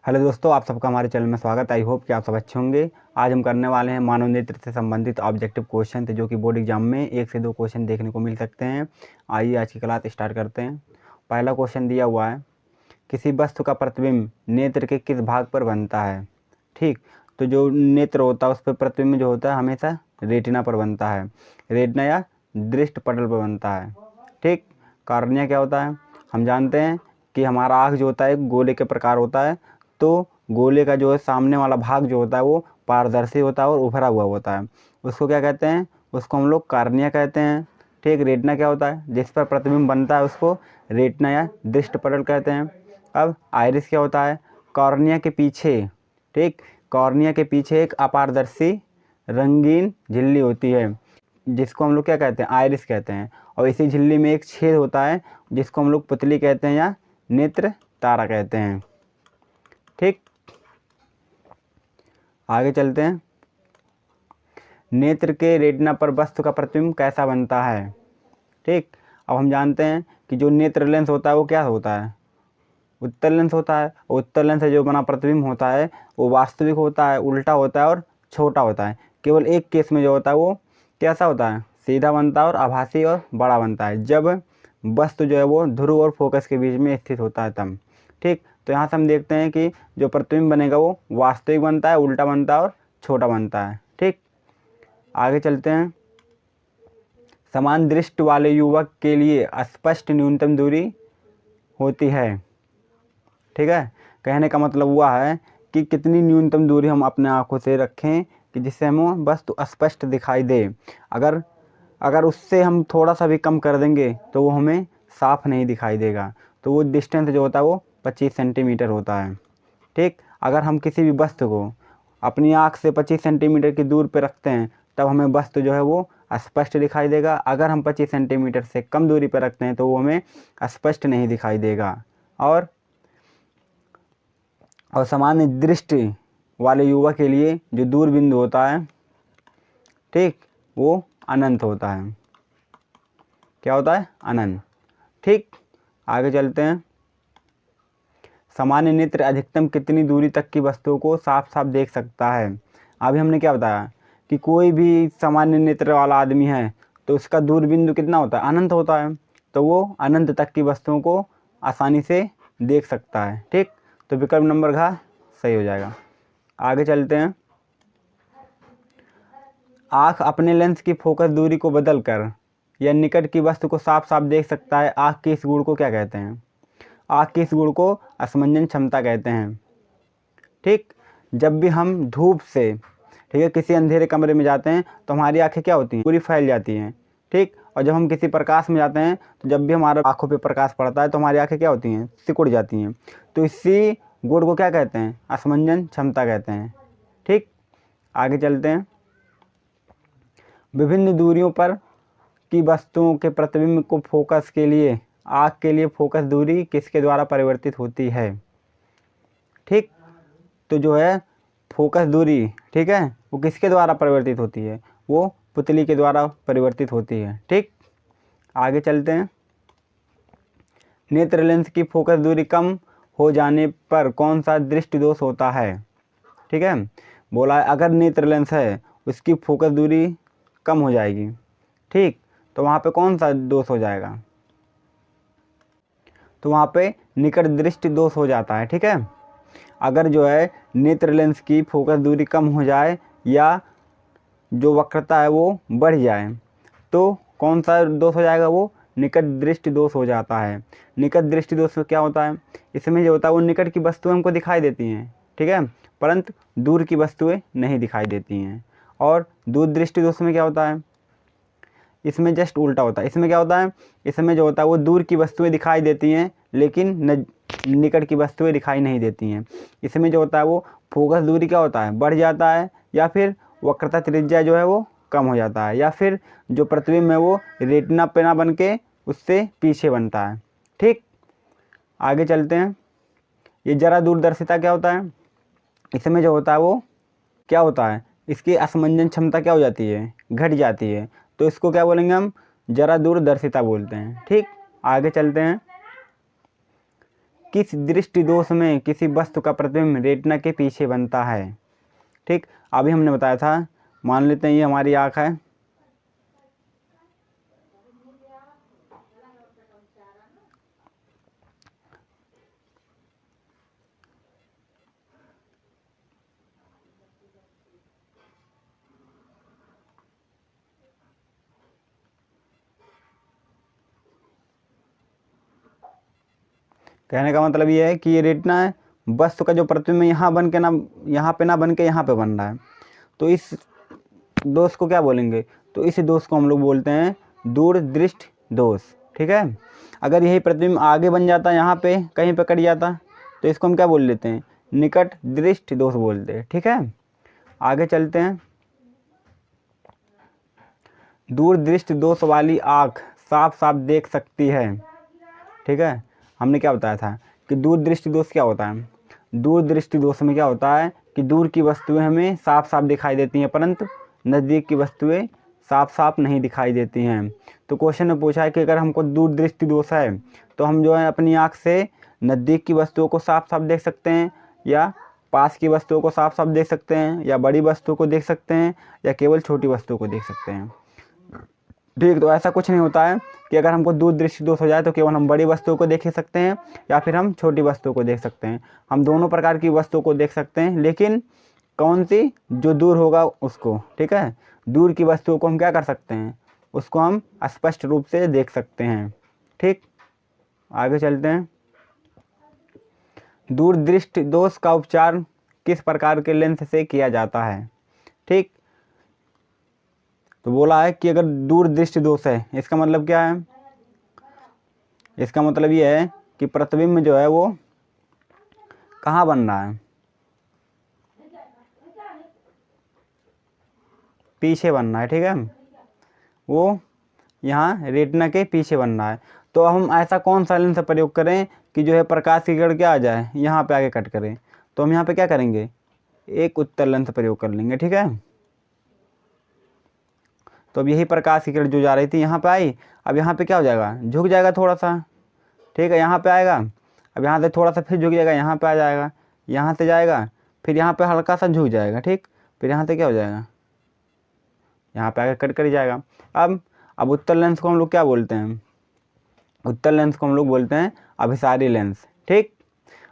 Hello दोस्तों, आप सबका हमारे चैनल में स्वागत है। आई होप कि आप सब अच्छे होंगे। आज हम करने वाले हैं मानव नेत्र से संबंधित ऑब्जेक्टिव क्वेश्चन जो कि बोर्ड एग्जाम में 1 से 2 क्वेश्चन देखने को मिल सकते हैं। आइए आज की क्लास स्टार्ट करते हैं। पहला क्वेश्चन दिया हुआ है, किसी वस्तु का प्रतिबिंब नेत्र के किस भाग पर बनता है। ठीक, तो जो नेत्र होता है उस पर प्रतिबिंब जो होता है हमेशा रेटिना पर बनता है, रेटिना या दृष्टि पटल पर बनता है। ठीक, कॉर्निया क्या होता है, हम जानते हैं कि हमारा आँख जो होता है गोले के प्रकार होता है, तो गोले का जो है सामने वाला भाग जो होता है वो पारदर्शी होता है और उभरा हुआ होता है। उसको क्या कहते हैं, उसको हम लोग कॉर्निया कहते हैं। ठीक, रेटिना क्या होता है, जिस पर प्रतिबिंब बनता है उसको रेटिना या दृष्टि पटल कहते हैं। अब आइरिस क्या होता है, कॉर्निया के पीछे, ठीक, कॉर्निया के पीछे एक अपारदर्शी रंगीन झिल्ली होती है जिसको हम लोग क्या कहते हैं, आइरिस कहते हैं। और इसी झिल्ली में एक छेद होता है जिसको हम लोग पुतली कहते हैं या नेत्र तारा कहते हैं। ठीक, आगे चलते हैं। नेत्र के रेटिना पर वस्तु का प्रतिबिंब कैसा बनता है। ठीक, अब हम जानते हैं कि जो नेत्र लेंस होता है वो क्या होता है, उत्तल लेंस होता है। उत्तल लेंस से जो बना प्रतिबिंब होता है वो वास्तविक होता है, उल्टा होता है और छोटा होता है। केवल एक केस में जो होता है वो कैसा होता है, सीधा बनता है और आभासी और बड़ा बनता है, जब वस्तु जो है वो ध्रुव और फोकस के बीच में स्थित होता है तब। ठीक, तो यहाँ से हम देखते हैं कि जो प्रतिबिंब बनेगा वो वास्तविक बनता है, उल्टा बनता है और छोटा बनता है। ठीक, आगे चलते हैं। समान दृष्टि वाले युवक के लिए स्पष्ट न्यूनतम दूरी होती है। ठीक है, कहने का मतलब हुआ है कि कितनी न्यूनतम दूरी हम अपने आँखों से रखें कि जिससे हमें वस्तु स्पष्ट दिखाई दे। अगर उससे हम थोड़ा सा भी कम कर देंगे तो वो हमें साफ नहीं दिखाई देगा। तो वो डिस्टेंस जो होता है वो 25 सेंटीमीटर होता है। ठीक, अगर हम किसी भी वस्तु को अपनी आँख से 25 सेंटीमीटर की दूर पे रखते हैं तब हमें वस्तु जो है वो स्पष्ट दिखाई देगा। अगर हम 25 सेंटीमीटर से कम दूरी पर रखते हैं तो वो हमें स्पष्ट नहीं दिखाई देगा। और सामान्य दृष्टि वाले युवक के लिए जो दूर बिंदु होता है, ठीक, वो अनंत होता है। क्या होता है, अनंत। ठीक, आगे चलते हैं। सामान्य नेत्र अधिकतम कितनी दूरी तक की वस्तुओं को साफ साफ देख सकता है। अभी हमने क्या बताया कि कोई भी सामान्य नेत्र वाला आदमी है तो उसका दूर बिंदु कितना होता है, अनंत होता है, तो वो अनंत तक की वस्तुओं को आसानी से देख सकता है। ठीक, तो विकल्प नंबर घ सही हो जाएगा। आगे चलते हैं। आँख अपने लेंस की फोकस दूरी को बदलकर या निकट की वस्तु को साफ साफ देख सकता है। आँख के इस गुण को क्या कहते हैं, आँख के इस गुण को असमंजन क्षमता कहते हैं। ठीक, जब भी हम धूप से, ठीक है, किसी अंधेरे कमरे में जाते हैं तो हमारी आँखें क्या होती हैं, पूरी फैल जाती हैं। ठीक, और जब हम किसी प्रकाश में जाते हैं तो जब भी हमारे आँखों पे प्रकाश पड़ता है तो हमारी आँखें क्या होती हैं, सिकुड़ जाती हैं। तो इसी गुण को क्या कहते हैं, असमंजन क्षमता कहते हैं। ठीक, आगे चलते हैं। विभिन्न दूरियों पर की वस्तुओं के प्रतिबिंब को फोकस के लिए आँख के लिए फोकस दूरी किसके द्वारा परिवर्तित होती है। ठीक, तो जो है फोकस दूरी, ठीक है, वो किसके द्वारा परिवर्तित होती है, वो पुतली के द्वारा परिवर्तित होती है। ठीक, आगे चलते हैं। नेत्र लेंस की फोकस दूरी कम हो जाने पर कौन सा दृष्टि दोष होता है। ठीक है, बोला है अगर नेत्र लेंस है उसकी फोकस दूरी कम हो जाएगी, ठीक, तो वहाँ पे कौन सा दोष हो जाएगा, तो वहाँ पे निकट दृष्टि दोष हो जाता है। ठीक है, अगर जो है नेत्र लेंस की फोकस दूरी कम हो जाए या जो वक्रता है वो बढ़ जाए तो कौन सा दोष हो जाएगा, वो निकट दृष्टि दोष हो जाता है। निकट दृष्टि दोष क्या होता है, इसमें जो होता है वो निकट की वस्तुएं हमको दिखाई देती हैं, ठीक है, परंतु दूर की वस्तुएं नहीं दिखाई देती हैं। और दूर दृष्टि दोष में क्या होता है, इसमें जस्ट उल्टा होता है। इसमें क्या होता है, इसमें जो होता है वो दूर की वस्तुएं दिखाई देती हैं लेकिन निकट की वस्तुएं दिखाई नहीं देती हैं। इसमें जो होता है वो फोकस दूरी क्या होता है, बढ़ जाता है, या फिर वक्रता त्रिज्या जो है वो कम हो जाता है, या फिर जो प्रतिबिंब है वो रेटिना पे ना बन के उससे पीछे बनता है। ठीक, आगे चलते हैं। ये जरा दूरदर्शिता क्या होता है, इसमें जो होता है वो क्या होता है, इसकी असमंजन क्षमता क्या हो जाती है, घट जाती है, तो इसको क्या बोलेंगे हम, जरा दूरदर्शिता बोलते हैं। ठीक, आगे चलते हैं। किस दृष्टि दोष में किसी वस्तु का प्रतिबिंब रेटिना के पीछे बनता है। ठीक, अभी हमने बताया था, मान लेते हैं ये हमारी आँख है, कहने का मतलब ये है कि ये रेटिना है, वस्तु का जो प्रतिबिंब यहाँ बन के ना यहाँ पे ना बन के यहाँ पे बन रहा है, तो इस दोष को क्या बोलेंगे, तो इस दोष को हम लोग बोलते हैं दूरदृष्टि दोष। ठीक है, अगर यही प्रतिबिंब आगे बन जाता यहाँ पे कहीं पे कट जाता तो इसको हम क्या बोल लेते हैं, निकट दृष्टि दोष बोलते हैं। ठीक है, आगे चलते हैं। दूरदृष्टि दोष वाली आँख साफ साफ देख सकती है। ठीक है, हमने क्या बताया था कि दूरदृष्टि दोष क्या होता है। दूरदृष्टि दोष में क्या होता है कि दूर की वस्तुएं हमें साफ साफ दिखाई देती हैं, परंतु नज़दीक की वस्तुएं साफ साफ नहीं दिखाई देती हैं। तो क्वेश्चन में पूछा है कि अगर हमको दूरदृष्टि दोष है तो हम जो है अपनी आँख से नज़दीक की वस्तुओं को साफ साफ देख सकते हैं, या पास की वस्तुओं को साफ साफ देख सकते हैं, या बड़ी वस्तुओं को देख सकते हैं, या केवल छोटी वस्तुओं को देख सकते हैं। ठीक, तो ऐसा कुछ नहीं होता है कि अगर हमको दूरदृष्टि दोष हो जाए तो केवल हम बड़ी वस्तुओं को देख सकते हैं या फिर हम छोटी वस्तुओं को देख सकते हैं। हम दोनों प्रकार की वस्तुओं को देख सकते हैं, लेकिन कौन सी, जो दूर होगा उसको। ठीक है, दूर की वस्तुओं को हम क्या कर सकते हैं, उसको हम स्पष्ट रूप से देख सकते हैं। ठीक, आगे चलते हैं। दूरदृष्टि दोष का उपचार किस प्रकार के लेंस से किया जाता है। ठीक, तो बोला है कि अगर दूरदृष्टि दोष है, इसका मतलब क्या है, इसका मतलब ये है कि प्रतिबिंब जो है वो कहाँ बन रहा है, पीछे बन रहा है। ठीक है, वो यहाँ रेटिना के पीछे बन रहा है। तो हम ऐसा कौन सा लेंस प्रयोग करें कि जो है प्रकाश की किरण क्या आ जाए, यहाँ पे आगे कट करें। तो हम यहाँ पे क्या करेंगे, एक उत्तल लेंस प्रयोग कर लेंगे। ठीक है, तो अब यही प्रकाश की किरण जो जा रही थी यहाँ पे आई, अब यहाँ पे क्या हो जाएगा, झुक जाएगा थोड़ा सा। ठीक है, यहाँ पे आएगा, अब यहाँ से थोड़ा सा फिर झुक जाएगा, यहाँ पे आ जाएगा, यहाँ से जाएगा, फिर यहाँ पे हल्का सा झुक जाएगा। ठीक, फिर यहाँ से क्या हो जाएगा, यहाँ पे आगे कट कर जाएगा। अब उत्तल लेंस को हम लोग क्या बोलते हैं, उत्तल लेंस को हम लोग बोलते हैं अभिसारी लेंस। ठीक,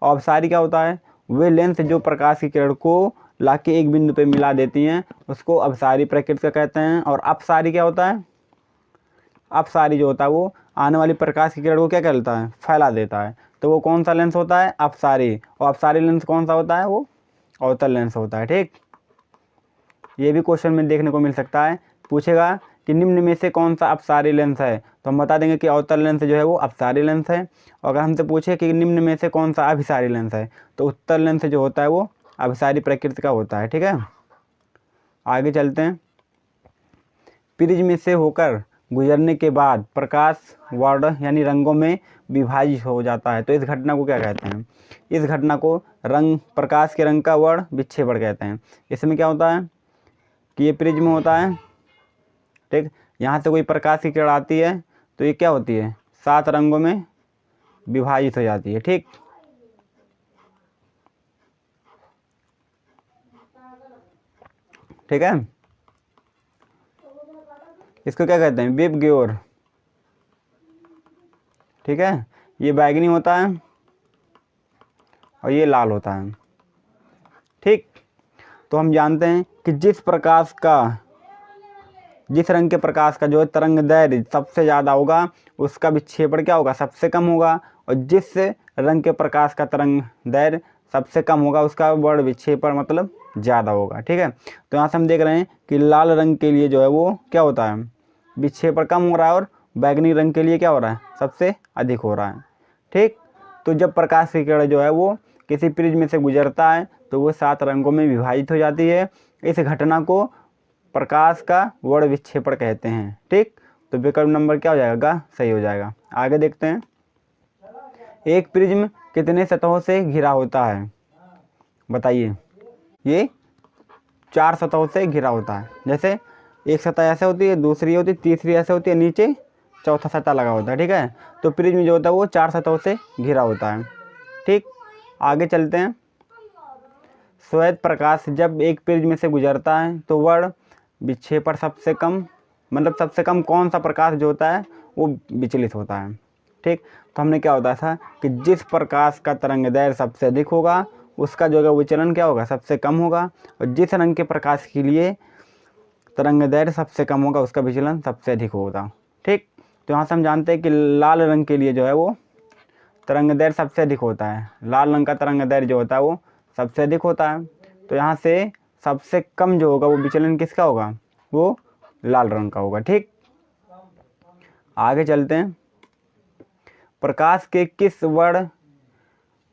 और अभिसारी क्या होता है, वे लेंस जो प्रकाश की किरण को लाके एक बिंदु पे मिला देती हैं उसको अभिसारी प्रकृति का कहते हैं। और अपसारी क्या होता है, अपसारी जो होता है वो आने वाली प्रकाश की किरण को क्या करता है, फैला देता है। तो वो कौन सा लेंस होता है, अपसारी। और अपसारी लेंस कौन सा होता है, वो अवतल लेंस होता है। ठीक, ये भी क्वेश्चन में देखने को मिल सकता है, पूछेगा कि निम्न में से कौन सा अपसारी लेंस है, तो हम बता देंगे कि अवतल लेंस जो है वो अपसारी लेंस है। और अगर हमसे पूछे कि निम्न में से कौन सा अभिसारी लेंस है, तो उत्तल लेंस जो होता है वो अभिसारी प्रकृति का होता है। ठीक है, आगे चलते हैं। प्रिज्म से होकर गुजरने के बाद प्रकाश वर्ण यानी रंगों में विभाजित हो जाता है, तो इस घटना को क्या कहते हैं, इस घटना को रंग, प्रकाश के रंग का वर्ण विक्षेपण कहते हैं। इसमें क्या होता है कि ये प्रिज्म होता है। ठीक, यहाँ से कोई प्रकाश की किरण आती है तो ये क्या होती है, 7 रंगों में विभाजित हो जाती है। ठीक, ठीक है, इसको क्या कहते हैं, वेब ग्योर। ठीक है, ये बैगनी होता है और ये लाल होता है। ठीक, तो हम जानते हैं कि जिस रंग के प्रकाश का जो है तरंग दैर्घ्य सबसे ज़्यादा होगा उसका विक्षेपण क्या होगा, सबसे कम होगा। और जिस रंग के प्रकाश का तरंग दैर्घ्य सबसे कम होगा उसका वर्ण विक्षेपण मतलब ज़्यादा होगा। ठीक है, तो यहाँ से हम देख रहे हैं कि लाल रंग के लिए जो है वो क्या होता है, विक्षेपण कम हो रहा है, और बैगनी रंग के लिए क्या हो रहा है, सबसे अधिक हो रहा है। ठीक, तो जब प्रकाश की किरण जो है वो किसी प्रिज्म से गुजरता है तो वो 7 रंगों में विभाजित हो जाती है। इस घटना को प्रकाश का वर्ण विक्षेपण कहते हैं। ठीक, तो विकल्प नंबर क्या हो जाएगा, सही हो जाएगा। आगे देखते हैं। एक प्रिज्म कितने सतहों से घिरा होता है, बताइए। ये 4 सतहों से घिरा होता है। जैसे एक सतह ऐसे होती है, दूसरी होती है, तीसरी ऐसे होती है, नीचे चौथा सतह लगा होता है। ठीक है, तो प्रिज्म जो होता है वो 4 सतहों से घिरा होता है। ठीक, आगे चलते हैं। श्वेत प्रकाश जब एक प्रिज्म में से गुजरता है तो वह विक्षेपण सबसे कम, मतलब सबसे कम कौन सा प्रकाश जो होता है वो विचलित होता है। ठीक, तो हमने क्या होता था कि जिस प्रकाश का तरंगदैर्घ्य सबसे अधिक होगा उसका जो है विचलन क्या होगा, सबसे कम होगा, और जिस रंग के प्रकाश के लिए तरंगदैर्घ्य सबसे कम होगा उसका विचलन सबसे अधिक होगा। ठीक, तो यहाँ से हम जानते हैं कि लाल रंग के लिए जो है वो तरंगदैर्घ्य सबसे अधिक होता है, लाल रंग का तरंगदैर्घ्य जो होता है वो सबसे अधिक होता है। तो यहाँ से सबसे कम जो होगा वो विचलन किसका होगा, वो लाल रंग का होगा। ठीक, आगे चलते हैं। प्रकाश के किस वर्ण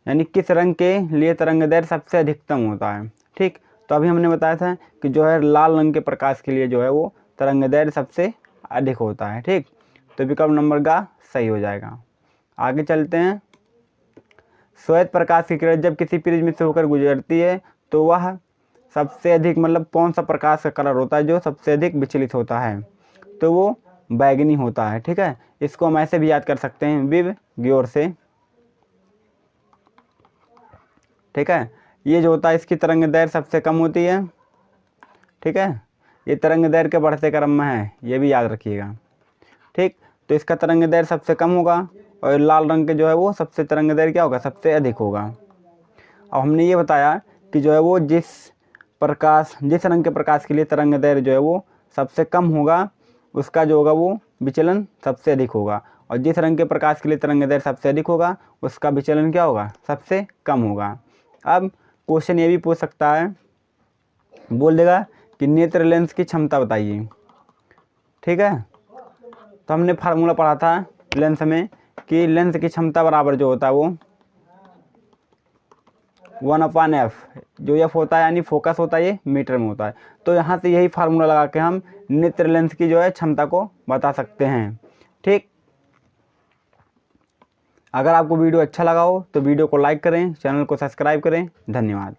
यानी किस रंग के लिए तरंगदैर्घ्य सबसे अधिकतम होता है। ठीक, तो अभी हमने बताया था कि जो है लाल रंग के प्रकाश के लिए जो है वो तरंगदैर्घ्य सबसे अधिक होता है। ठीक, तो विकल्प नंबर का सही हो जाएगा। आगे चलते हैं। श्वेत प्रकाश की किरण जब किसी प्रिज्म से होकर गुजरती है तो वह सबसे अधिक, मतलब कौन सा प्रकाश का कलर होता है जो सबसे अधिक विचलित होता है, तो वो बैगनी होता है। ठीक है, इसको हम ऐसे भी याद कर सकते हैं विव ग्योर से। ठीक है, ये जो होता है इसकी तरंगदैर्घ्य सबसे कम होती है। ठीक है, ये तरंगदैर्घ्य के बढ़ते क्रम में है, ये भी याद रखिएगा। ठीक, तो इसका तरंगदैर्घ्य सबसे कम होगा और लाल रंग के जो है वो सबसे तरंगदैर्घ्य क्या होगा, सबसे अधिक होगा। अब हमने ये बताया कि जो है वो जिस रंग के प्रकाश के लिए तरंगदैर्घ्य जो है वो सबसे कम होगा उसका जो होगा वो विचलन सबसे अधिक होगा, और जिस रंग के प्रकाश के लिए तरंगदैर्घ्य सबसे अधिक होगा उसका विचलन क्या होगा, सबसे कम होगा। अब क्वेश्चन ये भी पूछ सकता है, बोल देगा कि नेत्र लेंस की क्षमता बताइए। ठीक है, तो हमने फार्मूला पढ़ा था लेंस में कि लेंस की क्षमता बराबर जो होता है वो 1/f, जो एफ होता है यानी फोकस होता है, ये मीटर में होता है। तो यहाँ से यही फार्मूला लगा के हम नेत्र लेंस की जो है क्षमता को बता सकते हैं। ठीक, अगर आपको वीडियो अच्छा लगा हो तो वीडियो को लाइक करें, चैनल को सब्सक्राइब करें। धन्यवाद।